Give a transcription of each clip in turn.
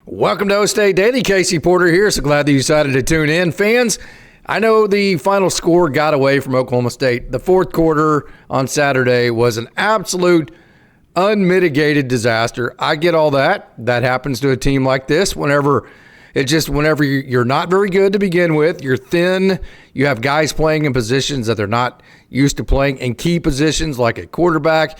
Welcome to OState Daily. Casey Porter here. So glad that you decided to tune in. Fans, I know the final score got away from Oklahoma State. The fourth quarter on Saturday was an absolute unmitigated disaster. I get all that. That happens to a team like this whenever you're not very good to begin with, you're thin, you have guys playing in positions that they're not used to playing, in key positions like a quarterback.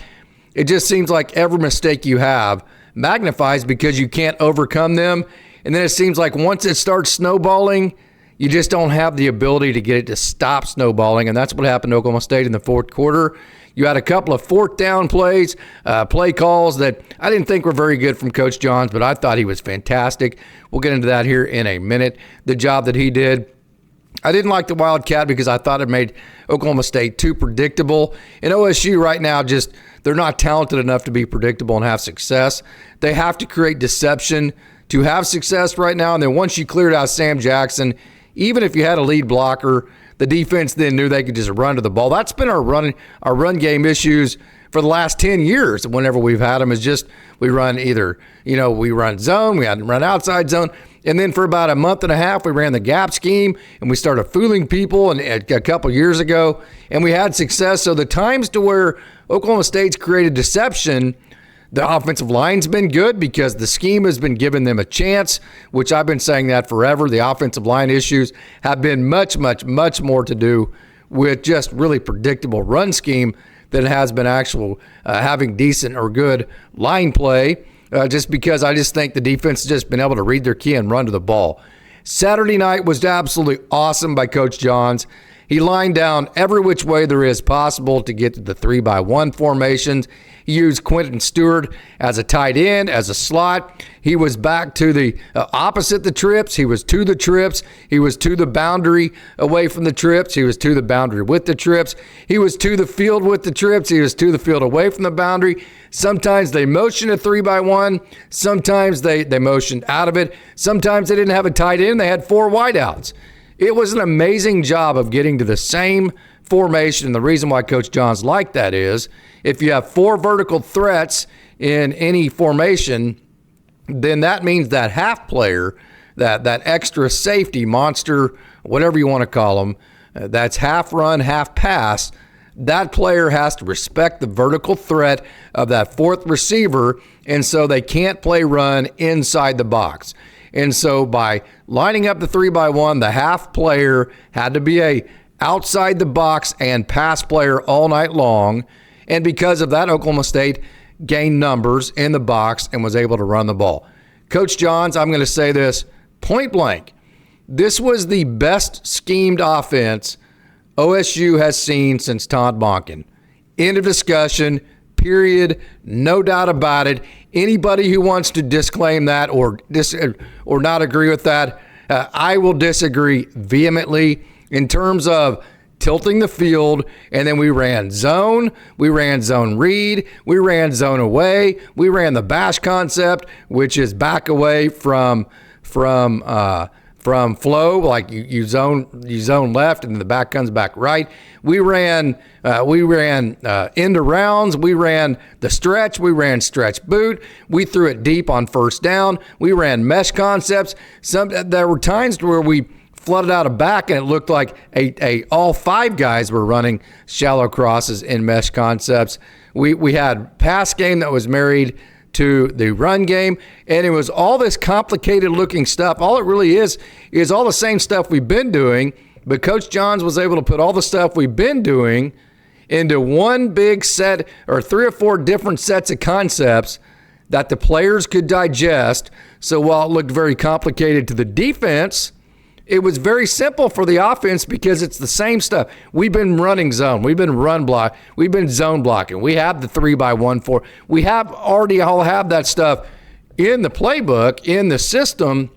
It just seems like every mistake you have magnifies because you can't overcome them. And then it seems like once it starts snowballing, you just don't have the ability to get it to stop snowballing. And that's what happened to Oklahoma State in the fourth quarter. You had a couple of fourth down plays, play calls that I didn't think were very good from Coach Johns, but I thought he was fantastic. We'll get into that here in a minute, the job that he did. I didn't like the Wildcat because I thought it made Oklahoma State too predictable. And OSU right now, they're not talented enough to be predictable and have success. They have to create deception to have success right now. And then once you cleared out Sam Jackson, even if you had a lead blocker, the defense then knew they could just run to the ball. That's been our run game issues for the last 10 years. Whenever we've had them, is just we run we run zone, we had to run outside zone. And then for about a month and a half, we ran the gap scheme, and we started fooling people a couple years ago, and we had success. So the times to where Oklahoma State's created deception, the offensive line's been good because the scheme has been giving them a chance, which I've been saying that forever. The offensive line issues have been much, much, much more to do with just really predictable run scheme than it has been actual having decent or good line play. Just because I just think the defense has just been able to read their key and run to the ball. Saturday night was absolutely awesome by Coach Johns. He lined down every which way there is possible to get to the 3-by-1 formations. He used Quentin Stewart as a tight end, as a slot. He was back to the opposite the trips. He was to the trips. He was to the boundary away from the trips. He was to the boundary with the trips. He was to the field with the trips. He was to the field away from the boundary. Sometimes they motioned a 3-by-1. Sometimes they motioned out of it. Sometimes they didn't have a tight end. They had 4 wideouts. It was an amazing job of getting to the same formation. And the reason why Coach Johns liked that is if you have 4 vertical threats in any formation, then that means that half player, that extra safety monster, whatever you want to call them, that's half run, half pass, that player has to respect the vertical threat of that 4th receiver, and so they can't play run inside the box. And so by lining up the 3-by-1, the half player had to be a outside the box and pass player all night long. And because of that, Oklahoma State gained numbers in the box and was able to run the ball. Coach Johns, I'm going to say this point blank. This was the best schemed offense OSU has seen since Todd Monken. End of discussion. Period. No doubt about it. Anybody who wants to disclaim that or not agree with that, I will disagree vehemently in terms of tilting the field, and then we ran zone read, we ran zone away, we ran the bash concept, which is back away from flow, like you zone left and then the back comes back right. We ran end rounds. We ran the stretch. We ran stretch boot. We threw it deep on first down. We ran mesh concepts. There were times where we flooded out a back and it looked like all 5 guys were running shallow crosses in mesh concepts. We had pass game that was married to the run game, and it was all this complicated looking stuff. All it really is all the same stuff we've been doing, but Coach Johns was able to put all the stuff we've been doing into one big set or 3 or 4 different sets of concepts that the players could digest. So while it looked very complicated to the defense, it was very simple for the offense because it's the same stuff. We've been running zone. We've been run block. We've been zone blocking. We have the 3-by-1 4. We have already all have that stuff in the playbook, in the system.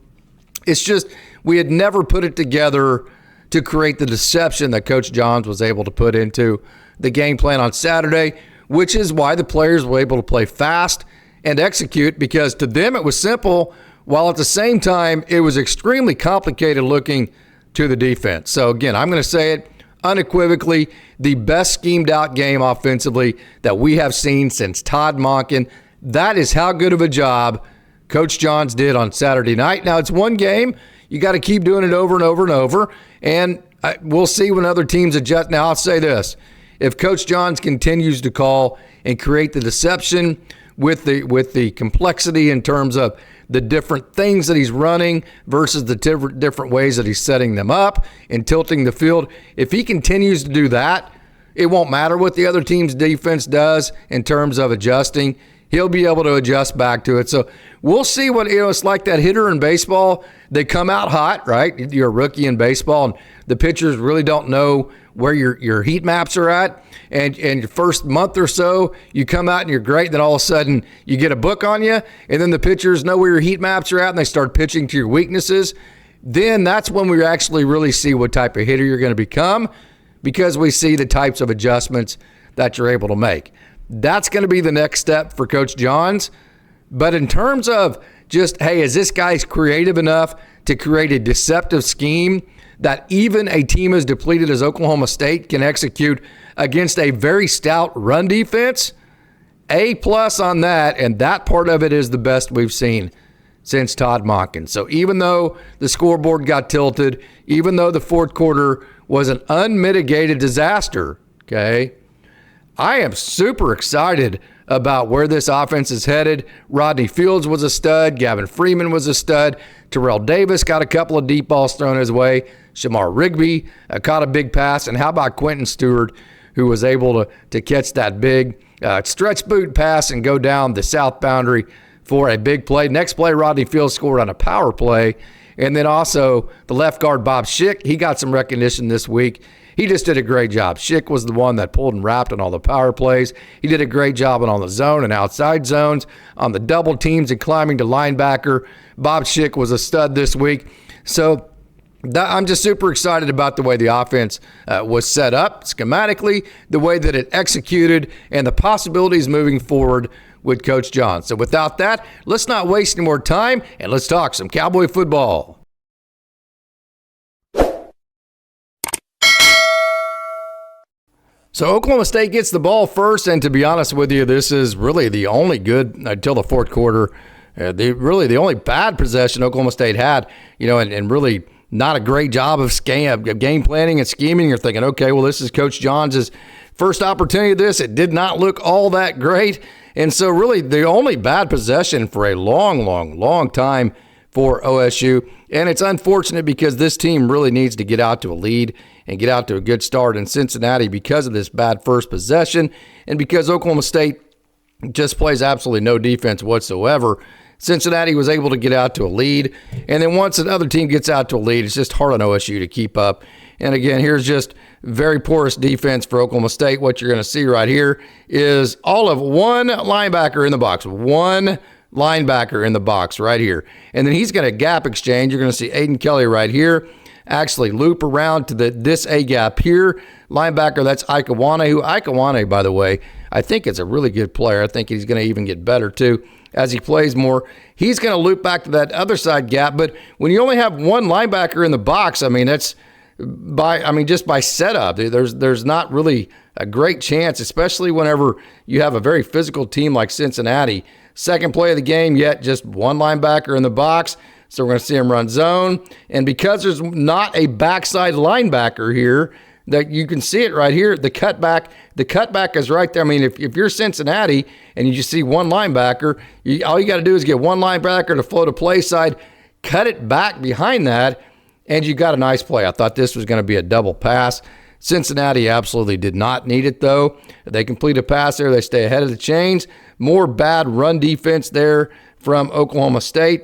It's just we had never put it together to create the deception that Coach Johns was able to put into the game plan on Saturday, which is why the players were able to play fast and execute, because to them it was simple, while at the same time it was extremely complicated looking to the defense. So again, I'm going to say it unequivocally, the best schemed out game offensively that we have seen since Todd Monken. That is how good of a job Coach Johns did on Saturday night. Now, it's one game. You got to keep doing it over and over and over, and we'll see when other teams adjust. Now, I'll say this. If Coach Johns continues to call and create the deception with the complexity in terms of the different things that he's running versus the different ways that he's setting them up and tilting the field, if he continues to do that, it won't matter what the other team's defense does in terms of adjusting. He'll be able to adjust back to it. So we'll see what, it's like that hitter in baseball. They come out hot, right? You're a rookie in baseball, and the pitchers really don't know where your heat maps are at. And your first month or so, you come out and you're great. Then all of a sudden, you get a book on you, and then the pitchers know where your heat maps are at, and they start pitching to your weaknesses. Then that's when we actually really see what type of hitter you're going to become, because we see the types of adjustments that you're able to make. That's going to be the next step for Coach Johns. But in terms of just, hey, is this guy creative enough to create a deceptive scheme that even a team as depleted as Oklahoma State can execute against a very stout run defense? A+ on that, and that part of it is the best we've seen since Todd Monken. So even though the scoreboard got tilted, even though the fourth quarter was an unmitigated disaster, okay, I am super excited about where this offense is headed. Rodney Fields was a stud. Gavin Freeman was a stud. Terrell Davis got a couple of deep balls thrown his way. Shamar Rigby caught a big pass. And how about Quentin Stewart, who was able to catch that big stretch boot pass and go down the south boundary for a big play. Next play, Rodney Fields scored on a power play. And then also the left guard, Bob Schick, he got some recognition this week. He just did a great job. Schick was the one that pulled and wrapped on all the power plays. He did a great job on the zone and outside zones, on the double teams and climbing to linebacker. Bob Schick was a stud this week. So I'm just super excited about the way the offense was set up schematically, the way that it executed, and the possibilities moving forward with Coach John. So without that, let's not waste any more time, and let's talk some Cowboy football. So Oklahoma State gets the ball first, and to be honest with you, this is really the only good until the fourth quarter. The only bad possession Oklahoma State had, and really not a great job of game planning and scheming. You're thinking, okay, well, this is Coach Johns' first opportunity of this. It did not look all that great. And so really the only bad possession for a long time for OSU. And it's unfortunate because this team really needs to get out to a lead and get out to a good start in Cincinnati because of this bad first possession and because Oklahoma State just plays absolutely no defense whatsoever. Cincinnati was able to get out to a lead, and then once another team gets out to a lead, it's just hard on OSU to keep up. And again, here's just very porous defense for Oklahoma State. What you're going to see right here is all of one linebacker in the box, one linebacker in the box right here. And then he's got a gap exchange. You're going to see Aiden Kelly right here actually loop around to this A-gap here. Linebacker, that's Ikawane, who Ikawane, by the way, I think is a really good player. I think he's going to even get better, too, as he plays more. He's going to loop back to that other side gap. But when you only have one linebacker in the box, I mean, that's just by setup. There's not really a great chance, especially whenever you have a very physical team like Cincinnati. Second play of the game, yet just one linebacker in the box. So we're going to see him run zone. And because there's not a backside linebacker here, that you can see it right here, the cutback is right there. I mean, if you're Cincinnati and you just see one linebacker, all you got to do is get one linebacker to float a play side, cut it back behind that, and you got a nice play. I thought this was going to be a double pass. Cincinnati absolutely did not need it, though. They complete a pass there. They stay ahead of the chains. More bad run defense there from Oklahoma State.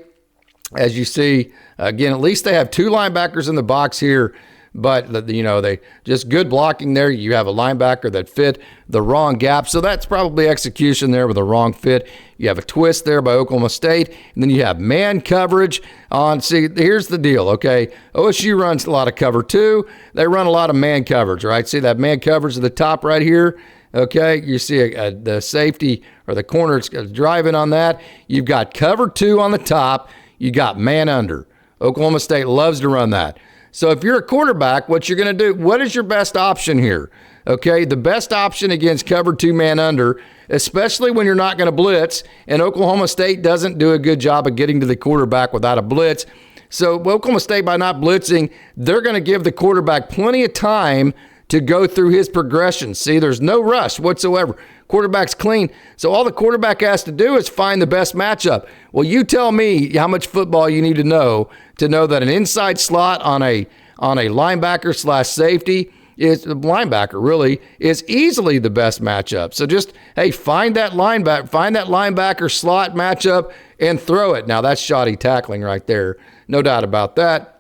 As you see, again, at least they have two linebackers in the box here, but they just good blocking there. You have a linebacker that fit the wrong gap, so that's probably execution there with a wrong fit. You have a twist there by Oklahoma State, and then you have man coverage on. See, here's the deal, okay? OSU runs a lot of cover two. They run a lot of man coverage, right? See that man coverage at the top right here? Okay, you see the safety or the corner driving on that. You've got cover two on the top. You got man under. Oklahoma State loves to run that. So if you're a quarterback, what you're going to do, what is your best option here? Okay, the best option against cover two man under, especially when you're not going to blitz. And Oklahoma State doesn't do a good job of getting to the quarterback without a blitz. So Oklahoma State, by not blitzing, they're going to give the quarterback plenty of time to go through his progression. See, there's no rush whatsoever. Quarterback's clean. So all the quarterback has to do is find the best matchup. Well, you tell me how much football you need to know that an inside slot on a linebacker / safety is linebacker really is easily the best matchup. So just, hey, find that linebacker slot matchup and throw it. Now that's shoddy tackling right there. No doubt about that.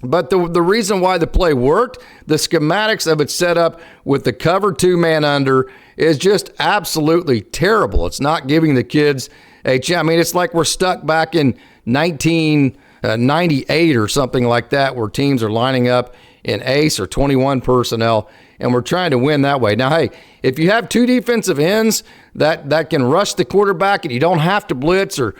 But the reason why the play worked, the schematics of it set up with the cover 2-man under is just absolutely terrible. It's not giving the kids a chance. I mean, it's like we're stuck back in 1998 or something like that, where teams are lining up in ace or 21 personnel, and we're trying to win that way. Now, hey, if you have 2 defensive ends that can rush the quarterback and you don't have to blitz or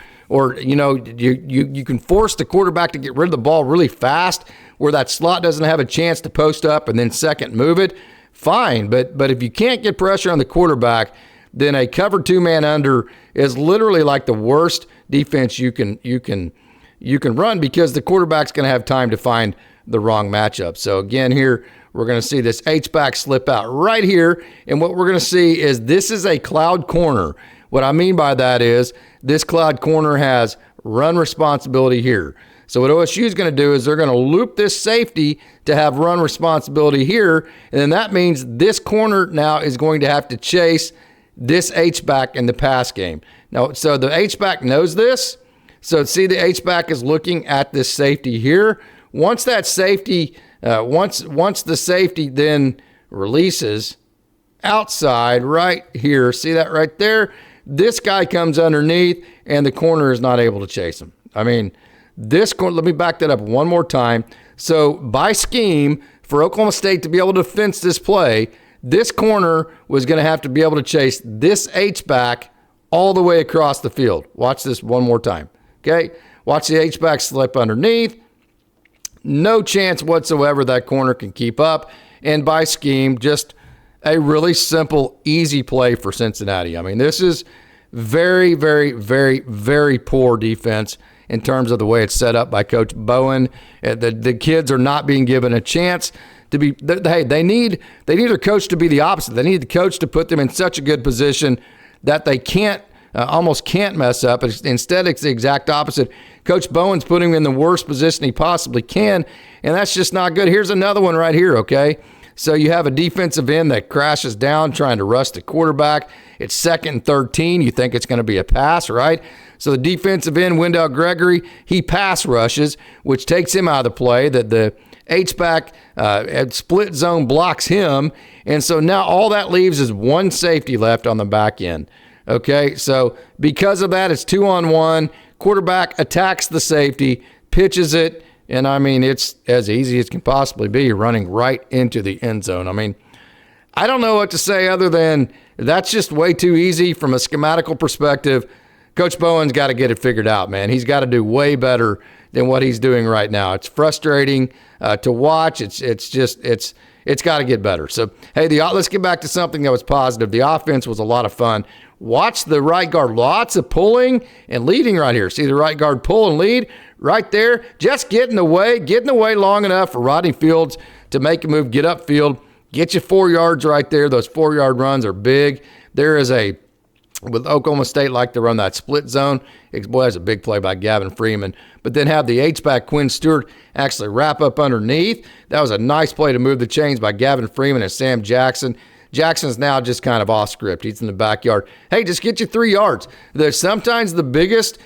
you can force the quarterback to get rid of the ball really fast where that slot doesn't have a chance to post up and then second move it, fine. But if you can't get pressure on the quarterback, then a cover 2-man under is literally like the worst defense you can run, because the quarterback's going to have time to find the wrong matchup. So again, here we're going to see this H-back slip out right here, and what we're going to see is this is a cloud corner. What I mean by that is this cloud corner has run responsibility here. So what OSU is going to do is they're going to loop this safety to have run responsibility here, and then that means this corner now is going to have to chase this H-back in the pass game. Now, so the H-back knows this. So see, the H-back is looking at this safety here. Once that safety, once the safety then releases outside right here, see that right there? This guy comes underneath, and the corner is not able to chase him. I mean, this corner, let me back that up one more time. So by scheme, for Oklahoma State to be able to fence this play, this corner was going to have to be able to chase this H-back all the way across the field. Watch this one more time, okay? Watch the H-back slip underneath. No chance whatsoever that corner can keep up. And by scheme, just a really simple, easy play for Cincinnati. I mean, this is very, very, very, very poor defense in terms of the way it's set up by Coach Bowen. The kids are not being given a chance to be. They need their coach to be the opposite. They need the coach to put them in such a good position that they almost can't mess up. Instead, it's the exact opposite. Coach Bowen's putting him in the worst position he possibly can, and that's just not good. Here's another one right here, okay? So you have a defensive end that crashes down trying to rush the quarterback. It's 2nd and 13. You think it's going to be a pass, right? So the defensive end, Wendell Gregory, he pass rushes, which takes him out of the play. The H-back split zone blocks him, and so now all that leaves is one safety left on the back end. Okay, so because of that, it's 2-on-1. Quarterback attacks the safety, pitches it, and I mean, it's as easy as can possibly be, running right into the end zone. I mean, I don't know what to say other than that's just way too easy from a schematical perspective. Coach Bowen's got to get it figured out, man. He's got to do way better than what he's doing right now. It's frustrating to watch. It's got to get better. So, hey, let's get back to something that was positive. The offense was a lot of fun. Watch the right guard. Lots of pulling and leading right here. See the right guard pull and lead right there. Just getting away long enough for Rodney Fields to make a move, get upfield, get you 4 yards right there. Those 4-yard runs are big. With Oklahoma State like to run that split zone. Boy, that's a big play by Gavin Freeman. But then have the H-back Quinn Stewart actually wrap up underneath. That was a nice play to move the chains by Gavin Freeman and Sam Jackson. Jackson's now just kind of off script. He's in the backyard. Hey, just get you 3 yards. There's sometimes the biggest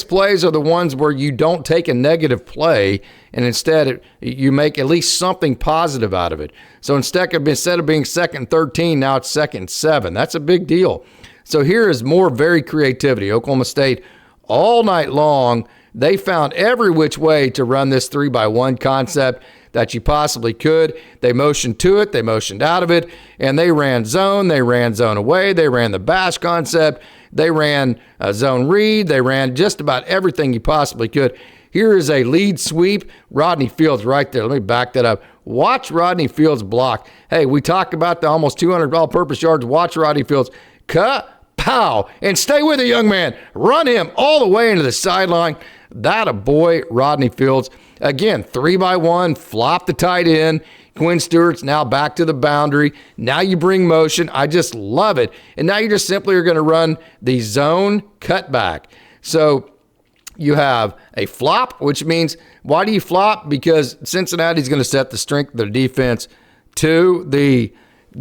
plays are the ones where you don't take a negative play and instead you make at least something positive out of it. So instead of being 2nd and 13, now it's 2nd and 7. That's a big deal. So here is more very creativity. Oklahoma State all night long, they found every which way to run this 3-by-1 concept that you possibly could. They motioned to it, they motioned out of it, and they ran zone away, they ran the bash concept, they ran zone read, they ran just about everything you possibly could. Here is a lead sweep. Rodney Fields right there. Let me back that up. Watch Rodney Fields block. Hey, we talk about the almost 200 all-purpose yards. Watch Rodney Fields Kapow! And stay with it, young man. Run him all the way into the sideline. That a boy, Rodney Fields. Again, 3-by-1, flop the tight end. Quinn Stewart's now back to the boundary. Now you bring motion. I just love it. And now you just simply are going to run the zone cutback. So you have a flop, which means, why do you flop? Because Cincinnati's going to set the strength of their defense to the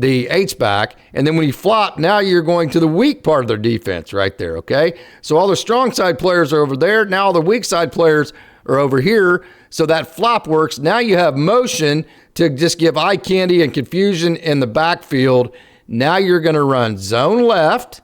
H-back. And then when you flop, now you're going to the weak part of their defense right there, okay? So all the strong side players are over there. Now all the weak side players are over here. So that flop works. Now you have motion to just give eye candy and confusion in the backfield. Now you're going to run zone left,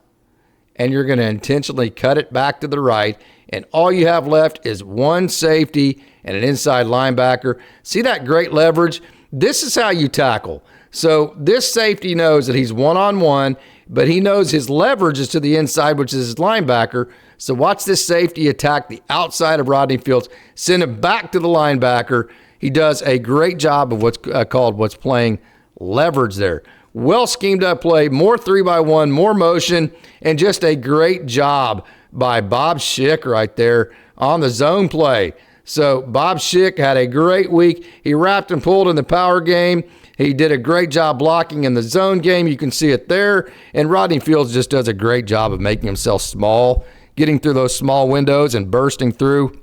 and you're going to intentionally cut it back to the right. And all you have left is one safety and an inside linebacker. See that great leverage? This is how you tackle. So this safety knows that he's one-on-one, but he knows his leverage is to the inside, which is his linebacker. So watch this safety attack the outside of Rodney Fields, send him back to the linebacker. He does a great job of what's playing leverage there. Well schemed up play, more 3-by-1, more motion, and just a great job by Bob Schick right there on the zone play. So Bob Schick had a great week. He wrapped and pulled in the power game. He did a great job blocking in the zone game. You can see it there. And Rodney Fields just does a great job of making himself small, getting through those small windows and bursting through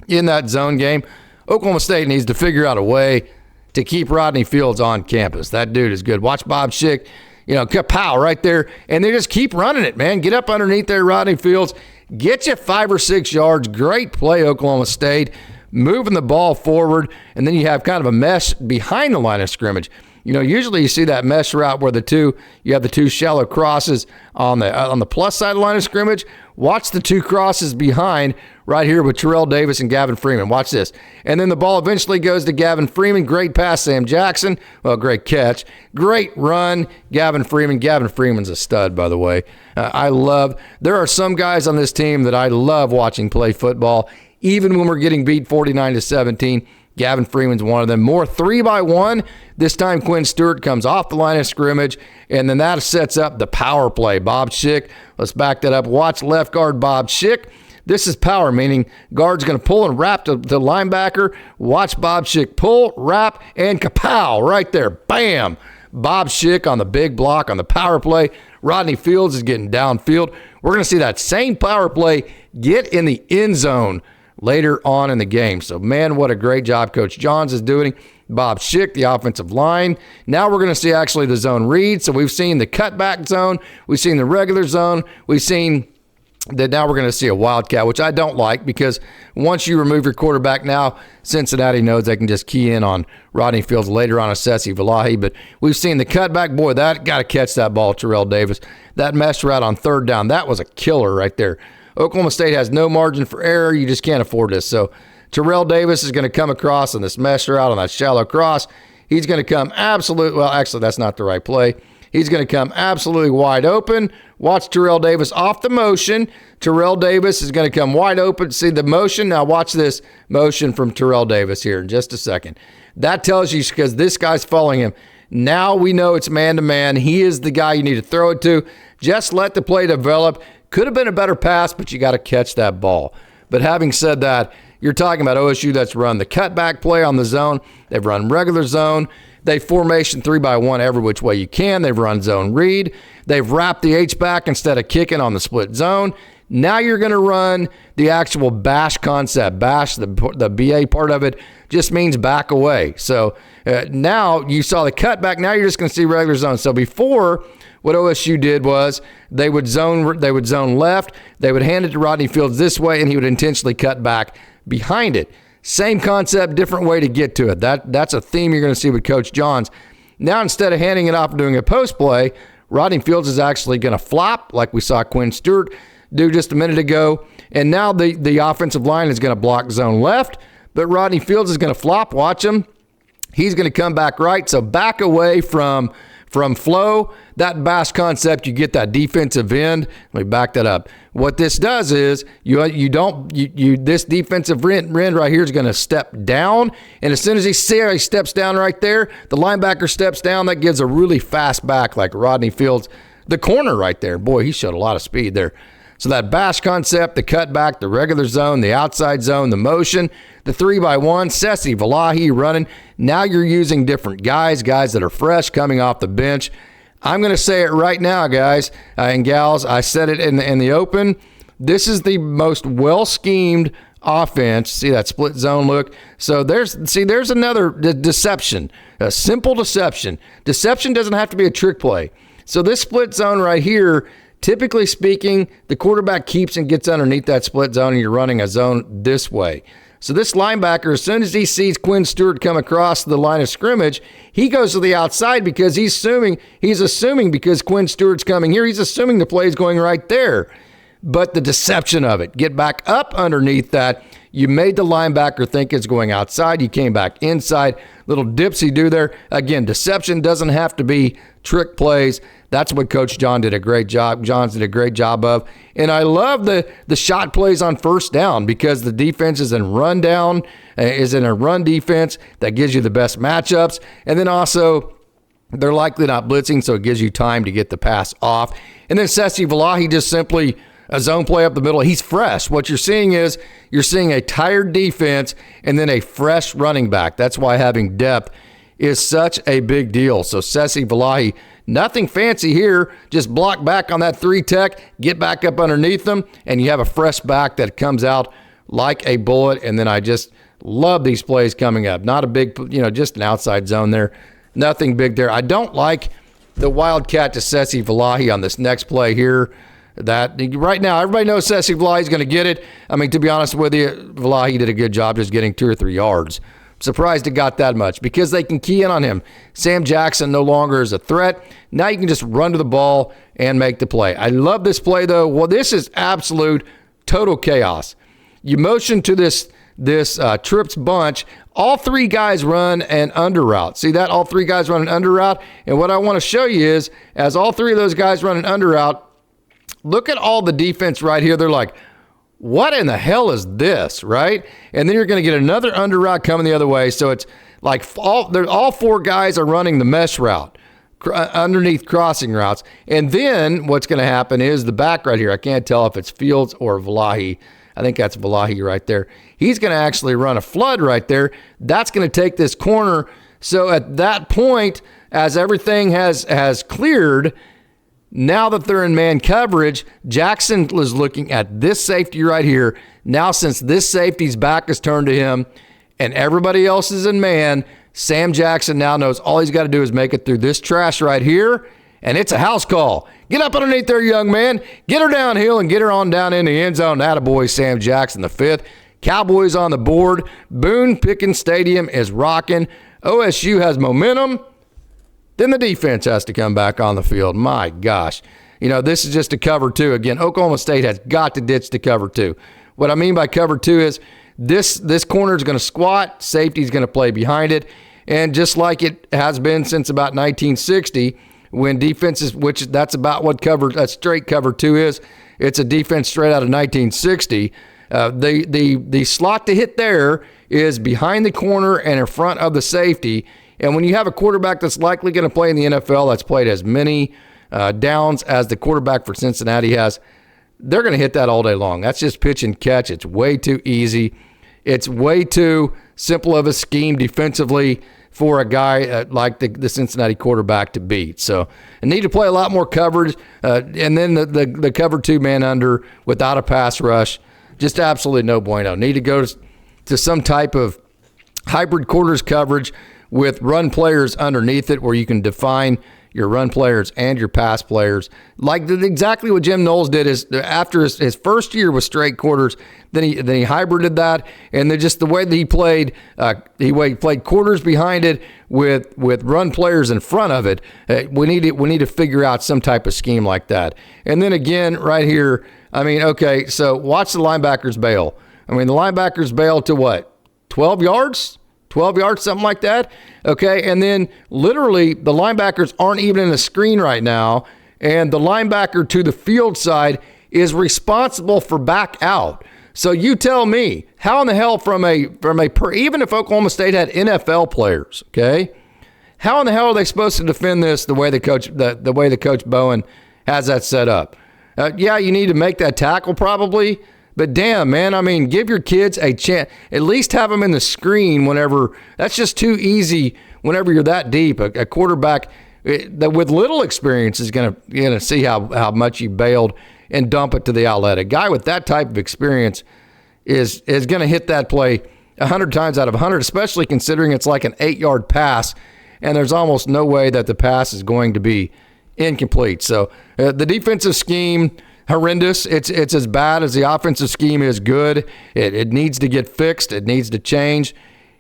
in that zone game. Oklahoma State needs to figure out a way to keep Rodney Fields on campus. That dude is good. Watch Bob Schick, kapow right there. And they just keep running it, man. Get up underneath there, Rodney Fields. Get you 5 or 6 yards. Great play, Oklahoma State. Moving the ball forward, and then you have kind of a mesh behind the line of scrimmage. Usually you see that mesh route where you have the two shallow crosses on the plus side of the line of scrimmage. Watch the two crosses behind right here with Terrell Davis and Gavin Freeman. Watch this. And then the ball eventually goes to Gavin Freeman. Great pass, Sam Jackson. Well, great catch. Great run, Gavin Freeman. Gavin Freeman's a stud, by the way. There are some guys on this team that I love watching play football. Even when we're getting beat 49-17, Gavin Freeman's one of them. More 3-by-1. This time Quinn Stewart comes off the line of scrimmage, and then that sets up the power play. Bob Schick, let's back that up. Watch left guard Bob Schick. This is power, meaning guard's going to pull and wrap to the linebacker. Watch Bob Schick pull, wrap, and kapow right there. Bam! Bob Schick on the big block on the power play. Rodney Fields is getting downfield. We're going to see that same power play get in the end zone later on in the game. So, man, what a great job Coach Johns is doing. Bob Schick, the offensive line. Now we're going to see actually the zone read. So we've seen the cutback zone. We've seen the regular zone. We've seen that now we're going to see a wildcat, which I don't like, because once you remove your quarterback now, Cincinnati knows they can just key in on Rodney Fields later on, Assessi Valahi. But we've seen the cutback. Boy, that got to catch that ball, Terrell Davis. That mesh route on third down, that was a killer right there. Oklahoma State has no margin for error. You just can't afford this. So Terrell Davis is going to come across on this mesh route on that shallow cross. He's going to come actually, that's not the right play. He's going to come absolutely wide open. Watch Terrell Davis off the motion. Terrell Davis is going to come wide open. See the motion? Now watch this motion from Terrell Davis here in just a second. That tells you, because this guy's following him. Now we know it's man-to-man. He is the guy you need to throw it to. Just let the play develop. Could have been a better pass, but you got to catch that ball. But having said that, you're talking about OSU that's run the cutback play on the zone. They've run regular zone. They formation 3-by-1 every which way you can. They've run zone read. They've wrapped the H-back instead of kicking on the split zone. Now you're going to run the actual bash concept. Bash, the BA part of it, just means back away. So now you saw the cutback. Now you're just going to see regular zone. So before, what OSU did was they would zone left. They would hand it to Rodney Fields this way, and he would intentionally cut back behind it. Same concept, different way to get to it. That's a theme you're going to see with Coach Johns. Now, instead of handing it off and doing a post play, Rodney Fields is actually going to flop, like we saw Quinn Stewart do just a minute ago. And now the offensive line is going to block zone left, but Rodney Fields is going to flop. Watch him. He's going to come back right. So back away from flow, that bash concept, you get that defensive end. Let me back that up. What this does is this defensive end right here is going to step down, and as soon as he steps down right there, the linebacker steps down. That gives a really fast back like Rodney Fields the corner right there. Boy, he showed a lot of speed there. So that bash concept, the cutback, the regular zone, the outside zone, the motion, the 3x1, Sessi Valahi running. Now you're using different guys that are fresh coming off the bench. I'm going to say it right now, guys and gals. I said it in the open. This is the most well-schemed offense. See that split zone look? So there's another deception, a simple deception. Deception doesn't have to be a trick play. So this split zone right here, typically speaking, the quarterback keeps and gets underneath that split zone, and you're running a zone this way. So this linebacker, as soon as he sees Quinn Stewart come across the line of scrimmage, he goes to the outside because he's assuming because Quinn Stewart's coming here, he's assuming the play is going right there. But the deception of it, get back up underneath that. You made the linebacker think it's going outside. You came back inside. Little dipsy-do there. Again, deception doesn't have to be trick plays. That's what Coach John did a great job. John's did a great job of. And I love the shot plays on first down because the defense is in run down, is in a run defense that gives you the best matchups. And then also, they're likely not blitzing, so it gives you time to get the pass off. And then Sessi Valahi just simply a zone play up the middle. He's fresh. What you're seeing is you're seeing a tired defense and then a fresh running back. That's why having depth is such a big deal. So Sessi Valahi, nothing fancy here. Just block back on that 3-tech, get back up underneath them, and you have a fresh back that comes out like a bullet. And then I just love these plays coming up. Not a big, just an outside zone there. Nothing big there. I don't like the wildcat to Sessi Valahi on this next play here. That right now, everybody knows Sessi Valahi's going to get it. I mean, to be honest with you, Valahi did a good job just getting 2 or 3 yards. Surprised it got that much because they can key in on him. Sam Jackson no longer is a threat. Now you can just run to the ball and make the play. I love this play, though. Well, this is absolute total chaos. You motion to this trips bunch. All 3 guys run an under route. See that? All 3 guys run an under route. And what I want to show you is, as all 3 of those guys run an under route, look at all the defense right here. They're like, what in the hell is this, right? And then you're going to get another under route coming the other way. So it's like all 4 guys are running the mesh route underneath crossing routes. And then what's going to happen is the back right here. I can't tell if it's Fields or Valahi. I think that's Valahi right there. He's going to actually run a flood right there. That's going to take this corner. So at that point, as everything has cleared, now that they're in man coverage, Jackson was looking at this safety right here. Now, since this safety's back is turned to him and everybody else is in man, Sam Jackson now knows all he's got to do is make it through this trash right here, and it's a house call. Get up underneath there, young man. Get her downhill and get her on down in the end zone. Attaboy, Sam Jackson, the 5th. Cowboys on the board. Boone-Pickens Stadium is rocking. OSU has momentum. Then the defense has to come back on the field. My gosh. This is just a cover 2. Again, Oklahoma State has got to ditch the cover 2. What I mean by cover 2 is this corner is going to squat, safety is going to play behind it, and just like it has been since about 1960, when defenses, which that's about what straight cover 2 is, it's a defense straight out of 1960. The slot to hit there is behind the corner and in front of the safety. And when you have a quarterback that's likely going to play in the NFL, that's played as many downs as the quarterback for Cincinnati has, they're going to hit that all day long. That's just pitch and catch. It's way too easy. It's way too simple of a scheme defensively for a guy like the Cincinnati quarterback to beat. So I need to play a lot more coverage. And then the cover 2 man under without a pass rush, just absolutely no bueno. Need to go to some type of hybrid quarters coverage with run players underneath it where you can define your run players and your pass players. Like exactly what Jim Knowles did is after his first year with straight quarters, then he hybrided that, and then just the way that he played quarters behind it with run players in front of it. We need to figure out some type of scheme like that. And then again, right here, okay, so watch the linebackers bail. The linebackers bail to what? 12 yards? 12 yards, something like that. Okay, and then literally the linebackers aren't even in the screen right now, and the linebacker to the field side is responsible for back out. So you tell me, how in the hell even if Oklahoma State had NFL players, okay, how in the hell are they supposed to defend this the way the coach Bowen has that set up. Yeah, you need to make that tackle probably, but damn, man, I mean, give your kids a chance. At least have them in the screen whenever. That's just too easy whenever you're that deep. A quarterback that with little experience is going to see how much you bailed and dump it to the outlet. A guy with that type of experience is going to hit that play 100 times out of 100, especially considering it's like an 8-yard pass, and there's almost no way that the pass is going to be incomplete. So the defensive scheme, horrendous. It's as bad as the offensive scheme is good. It needs to get fixed. It needs to change,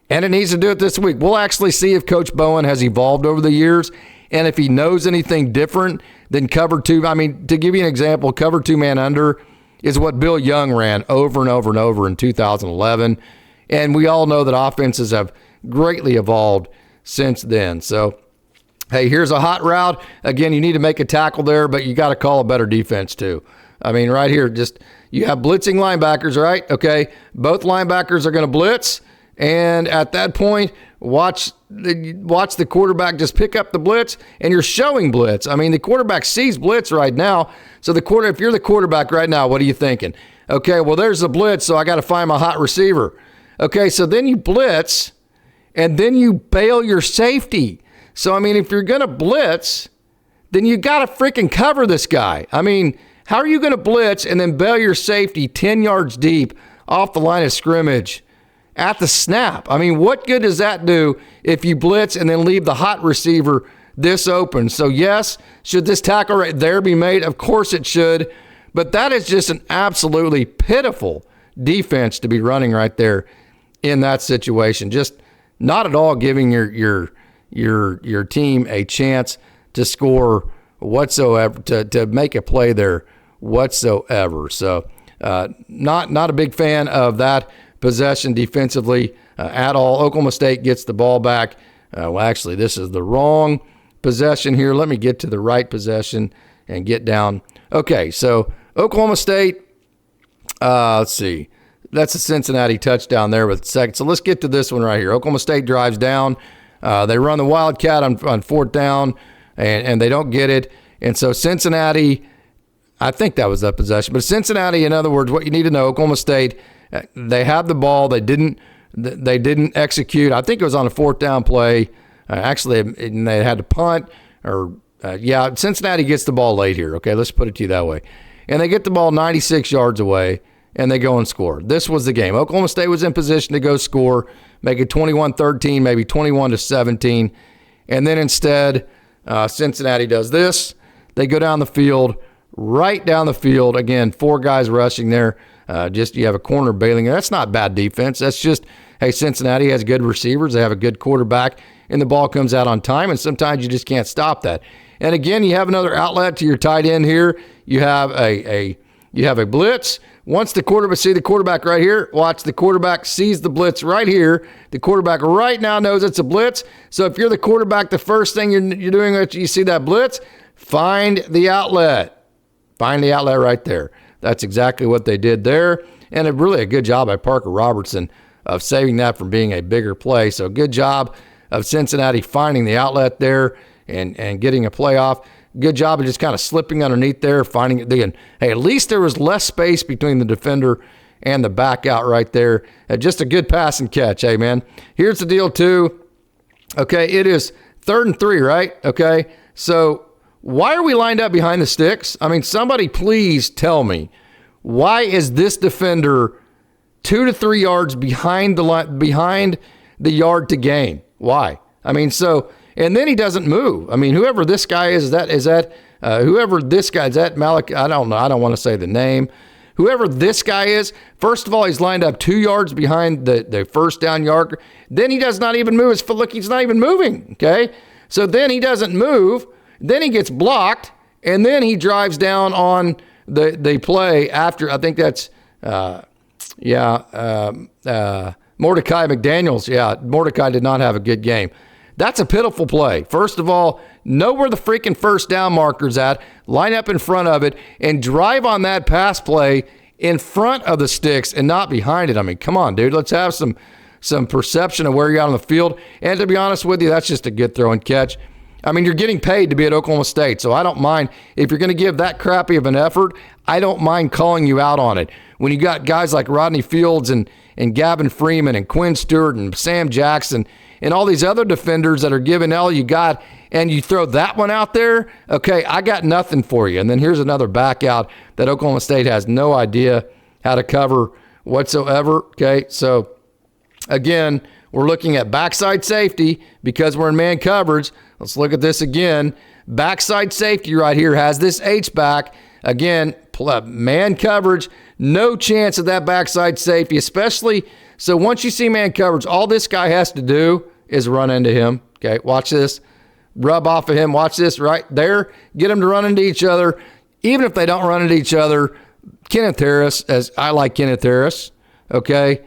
and it needs to do it this week. We'll actually see if Coach Bowen has evolved over the years and if he knows anything different than cover two. I mean, to give you an example, cover two man under is what Bill Young ran over and over and over in 2011, and we all know that offenses have greatly evolved since then. So, hey, here's a hot route. Again, you need to make a tackle there, but you got to call a better defense too. I mean, right here, just you have blitzing linebackers, right? Okay, both linebackers are going to blitz, and at that point, watch the quarterback just pick up the blitz, and you're showing blitz. I mean, the quarterback sees blitz right now. So if you're the quarterback right now, what are you thinking? Okay, well, there's the blitz, so I got to find my hot receiver. Okay, so then you blitz, and then you bail your safety. So, I mean, if you're going to blitz, then you got to freaking cover this guy. I mean, how are you going to blitz and then bail your safety 10 yards deep off the line of scrimmage at the snap? I mean, what good does that do if you blitz and then leave the hot receiver this open? So, yes, should this tackle right there be made? Of course it should. But that is just an absolutely pitiful defense to be running right there in that situation. Just not at all giving your team a chance to score whatsoever, to make a play there whatsoever. So not a big fan of that possession defensively at all. Oklahoma State gets the ball back. Well, actually, this is the wrong possession here. Let me get to the right possession and get down. Okay, so Oklahoma State, let's see. That's a Cincinnati touchdown there with second. So let's get to this one right here. Oklahoma State drives down. They run the Wildcat on fourth down, and they don't get it. And so Cincinnati, I think that was that possession. But Cincinnati, in other words, what you need to know, Oklahoma State, they have the ball. They didn't execute. I think it was on a fourth down play. Actually, they had to punt. Cincinnati gets the ball late here. Okay, let's put it to you that way. And they get the ball 96 yards away, and they go and score. This was the game. Oklahoma State was in position to go score, make it 21-13, maybe 21-17. And then instead, Cincinnati does this. They go down the field, right down the field. Again, 4 guys rushing there. You have a corner bailing. That's not bad defense. That's just, hey, Cincinnati has good receivers. They have a good quarterback, and the ball comes out on time, and sometimes you just can't stop that. And again, you have another outlet to your tight end here. You have a blitz. Once the quarterback, see the quarterback right here, watch the quarterback sees the blitz right here. The quarterback right now knows it's a blitz. So if you're the quarterback, the first thing you're doing when you see that blitz, find the outlet. Find the outlet right there. That's exactly what they did there. And really a good job by Parker Robertson of saving that from being a bigger play. So good job of Cincinnati finding the outlet there and getting a playoff. Good job of just kind of slipping underneath there, finding it. Hey, at least there was less space between the defender and the back out right there. Just a good pass and catch. Hey, man, here's the deal, too. Okay, it is 3rd and 3, right? Okay, so why are we lined up behind the sticks? I mean, somebody please tell me, why is this defender 2 to 3 yards behind the yard to gain? Why? I mean, so... And then he doesn't move. I mean, whoever this guy is that whoever this guy is, that Malik, I don't know. I don't want to say the name. Whoever this guy is, first of all, he's lined up 2 yards behind the first down yard. Then he does not even move. Look, he's not even moving, okay? So then he doesn't move. Then he gets blocked, and then he drives down on the play after. I think that's, Mordecai McDaniels. Yeah, Mordecai did not have a good game. That's a pitiful play. First of all, know where the freaking first down marker's at, line up in front of it, and drive on that pass play in front of the sticks and not behind it. I mean, come on, dude. Let's have some perception of where you're out on the field. And to be honest with you, that's just a good throw and catch. I mean, you're getting paid to be at Oklahoma State, so I don't mind. If you're going to give that crappy of an effort, I don't mind calling you out on it. When you got guys like Rodney Fields and Gavin Freeman and Quinn Stewart and Sam Jackson and all these other defenders that are giving all you got, and you throw that one out there, okay, I got nothing for you. And then here's another back out that Oklahoma State has no idea how to cover whatsoever, okay? So, again, we're looking at backside safety because we're in man coverage. Let's look at this again. Backside safety right here has this H-back. Again, man coverage, no chance of that backside safety, especially. So once you see man coverage, all this guy has to do is run into him. Okay, watch this. Rub off of him. Watch this right there. Get them to run into each other. Even if they don't run into each other, Kenneth Harris, as I like Kenneth Harris, okay,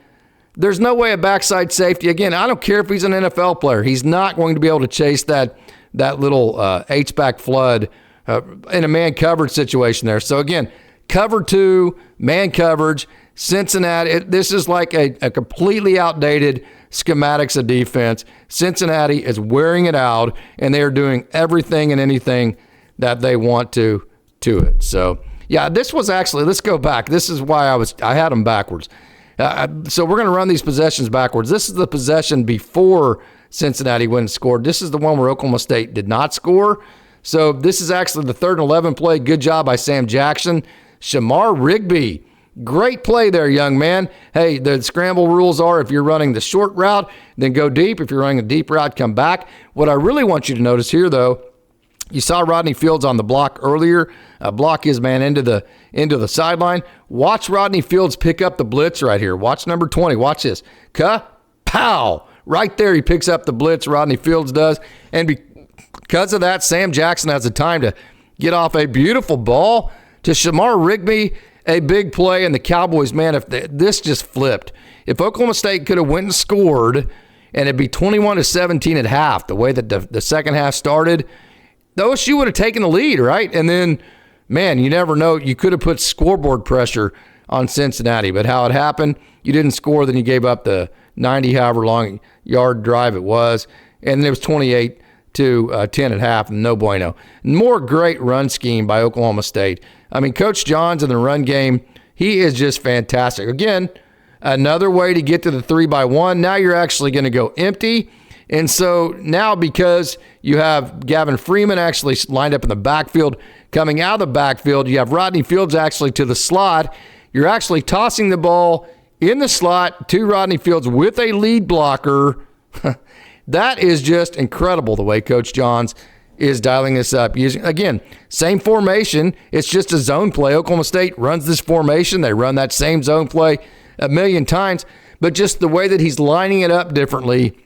there's no way a backside safety. Again, I don't care if he's an NFL player. He's not going to be able to chase that little H-back flood in a man coverage situation there. So, again, cover 2, man coverage, Cincinnati. This is like a completely outdated schematics of defense. Cincinnati is wearing it out, and they are doing everything and anything that they want to it. So, yeah, this was actually, let's go back. This is why I had them backwards. So we're going to run these possessions backwards. This is the possession before Cincinnati went and scored. This is the one where Oklahoma State did not score. So this is actually the 3rd and 11 play. Good job by Sam Jackson. Shamar Rigby, great play there, young man. Hey, the scramble rules are if you're running the short route, then go deep. If you're running a deep route, come back. What I really want you to notice here, though, you saw Rodney Fields on the block earlier, block his man into the sideline. Watch Rodney Fields pick up the blitz right here. Watch number 20. Watch this. Pow! Right there, he picks up the blitz. Rodney Fields does. And because of that, Sam Jackson has the time to get off a beautiful ball to Shamar Rigby, a big play. And the Cowboys, man, if this just flipped. If Oklahoma State could have went and scored, and it'd be 21-17 at half, the way that the second half started, the OSU would have taken the lead, right? And then, man, you never know. You could have put scoreboard pressure on Cincinnati, but how it happened, you didn't score, then you gave up the 90 however long yard drive it was, and then it was 28-10 at half, and no bueno. More great run scheme by Oklahoma State. I mean, Coach Johns in the run game, he is just fantastic. Again, another way to get to the 3-by-1. Now you're actually going to go empty. And so now, because you have Gavin Freeman actually lined up in the backfield, coming out of the backfield, you have Rodney Fields actually to the slot. You're actually tossing the ball in the slot to Rodney Fields with a lead blocker. That is just incredible the way Coach Johns is dialing this up. Using, again, same formation. It's just a zone play. Oklahoma State runs this formation. They run that same zone play a million times. But just the way that he's lining it up differently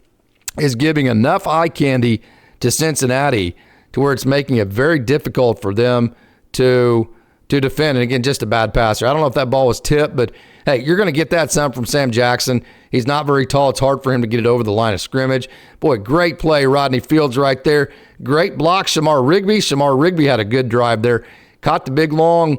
is giving enough eye candy to Cincinnati to where it's making it very difficult for them to defend. And again, just a bad passer. I don't know if that ball was tipped, but hey, you're going to get that some from Sam Jackson. He's not very tall. It's hard for him to get it over the line of scrimmage. Boy, great play, Rodney Fields right there. Great block, Shamar Rigby. Shamar Rigby had a good drive there. Caught the big long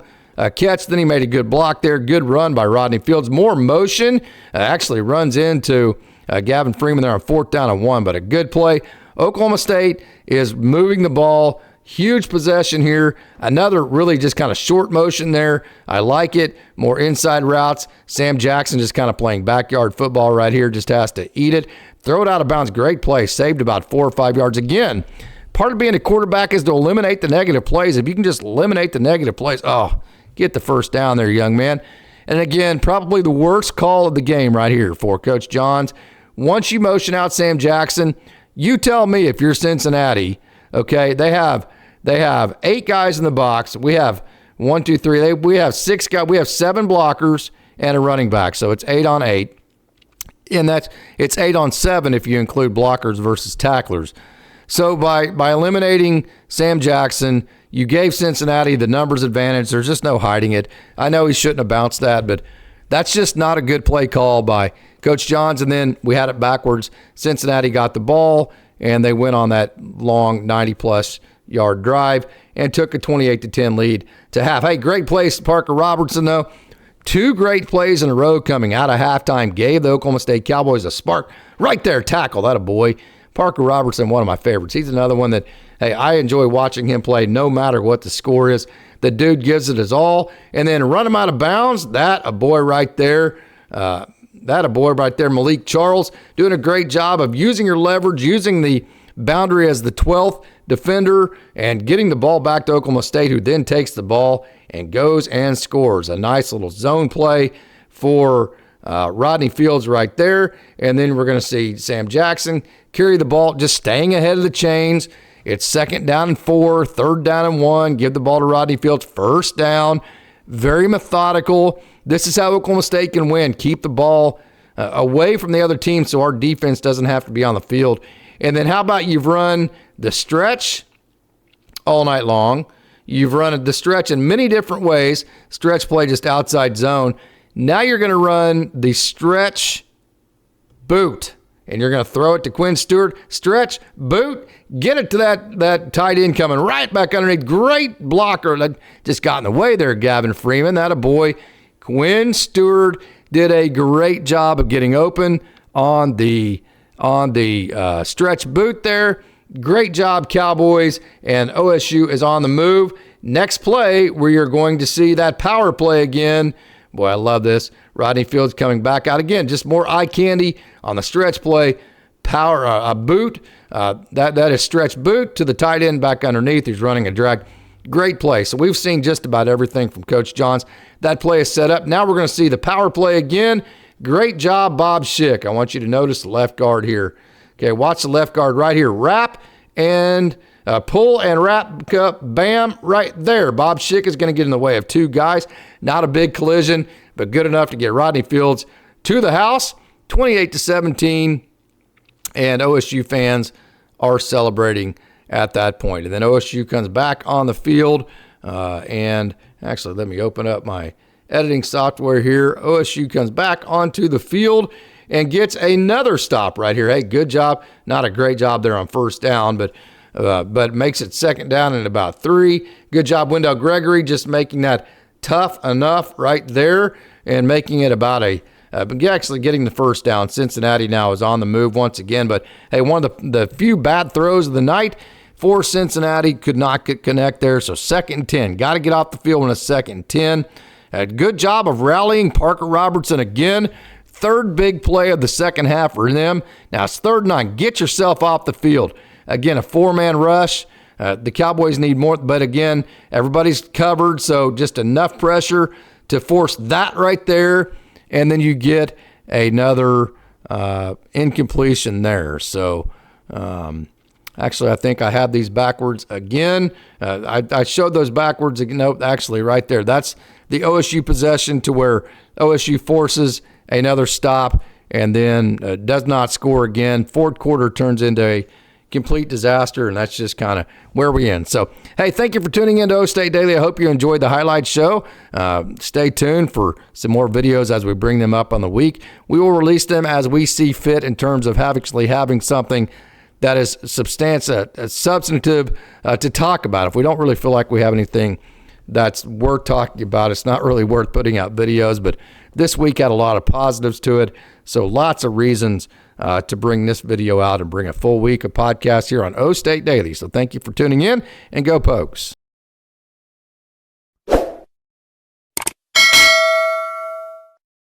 catch. Then he made a good block there. Good run by Rodney Fields. More motion. Actually runs into Gavin Freeman there on 4th down and 1, but a good play. Oklahoma State is moving the ball. Huge possession here. Another really just kind of short motion there. I like it. More inside routes. Sam Jackson just kind of playing backyard football right here. Just has to eat it. Throw it out of bounds. Great play. Saved about 4 or 5 yards. Again, part of being a quarterback is to eliminate the negative plays. If you can just eliminate the negative plays, get the first down there, young man. And again, probably the worst call of the game right here for Coach Johns. Once you motion out Sam Jackson, you tell me if you're Cincinnati, okay, they have 8 guys in the box. We have 1, 2, 3. We have 6 guys. We have 7 blockers and a running back. So it's 8 on 8. And it's 8 on 7 if you include blockers versus tacklers. So by eliminating Sam Jackson, you gave Cincinnati the numbers advantage. There's just no hiding it. I know he shouldn't have bounced that, but that's just not a good play call by Coach Johns. And then we had it backwards. Cincinnati got the ball, and they went on that long 90-plus yard drive and took a 28-10 lead to half. Hey, great plays, Parker Robertson, though. 2 great plays in a row coming out of halftime gave the Oklahoma State Cowboys a spark. Right there, tackle. That a boy. Parker Robertson, one of my favorites. He's another one that hey, I enjoy watching him play no matter what the score is. The dude gives it his all, and then run him out of bounds. That a boy right there, Malik Charles, doing a great job of using your leverage, using the boundary as the 12th defender, and getting the ball back to Oklahoma State, who then takes the ball and goes and scores. A nice little zone play for Rodney Fields right there. And then we're going to see Sam Jackson carry the ball, just staying ahead of the chains. It's 2nd down and 4, 3rd down and 1. Give the ball to Rodney Fields. 1st down. Very methodical. This is how Oklahoma State can win. Keep the ball away from the other team so our defense doesn't have to be on the field. And then how about you've run the stretch all night long. You've run the stretch in many different ways. Stretch play just outside zone. Now you're going to run the stretch boot. And you're going to throw it to Quinn Stewart. Stretch, boot, get it to that tight end coming right back underneath. Great blocker. That just got in the way there, Gavin Freeman. That a boy. Quinn Stewart did a great job of getting open on the stretch boot there. Great job, Cowboys. And OSU is on the move. Next play, where you're going to see that power play again. Boy, I love this. Rodney Fields coming back out again. Just more eye candy on the stretch play. Power, a boot. That is stretch boot to the tight end back underneath. He's running a drag. Great play. So we've seen just about everything from Coach Johns. That play is set up. Now we're going to see the power play again. Great job, Bob Schick. I want you to notice the left guard here. Okay, watch the left guard right here. Wrap and pull and wrap up. Bam, right there. Bob Schick is going to get in the way of 2 guys. Not a big collision, but good enough to get Rodney Fields to the house. 28-17, and OSU fans are celebrating at that point. And then OSU comes back on the field, and actually let me open up my editing software here. OSU comes back onto the field and gets another stop right here. Hey, good job. Not a great job there on 1st down, but makes it 2nd down and about 3. Good job, Wendell Gregory, just making that tough enough right there and making it about actually getting the 1st down. Cincinnati now is on the move once again, but hey, one of the few bad throws of the night for Cincinnati, could not connect there. So 2nd and 10. Got to get off the field in a 2nd and 10. A good job of rallying Parker Robertson again. 3rd big play of the second half for them. Now it's 3rd and 9. Get yourself off the field. Again, a 4-man rush. The Cowboys need more, but again, everybody's covered, so just enough pressure to force that right there, and then you get another incompletion there. So actually, I think I have these backwards again. I showed those backwards. No, actually, right there. That's the OSU possession to where OSU forces another stop and then does not score again. 4th quarter turns into a complete disaster, and that's just kind of where we end. So, hey, thank you for tuning in to OState Daily. I hope you enjoyed the highlight show. Stay tuned for some more videos as we bring them up on the week. We will release them as we see fit in terms of actually having something that is substantive to talk about. If we don't really feel like we have anything that's worth talking about, it's not really worth putting out videos, but this week had a lot of positives to it, so lots of reasons to bring this video out and bring a full week of podcasts here on OState Daily. So thank you for tuning in, and go Pokes.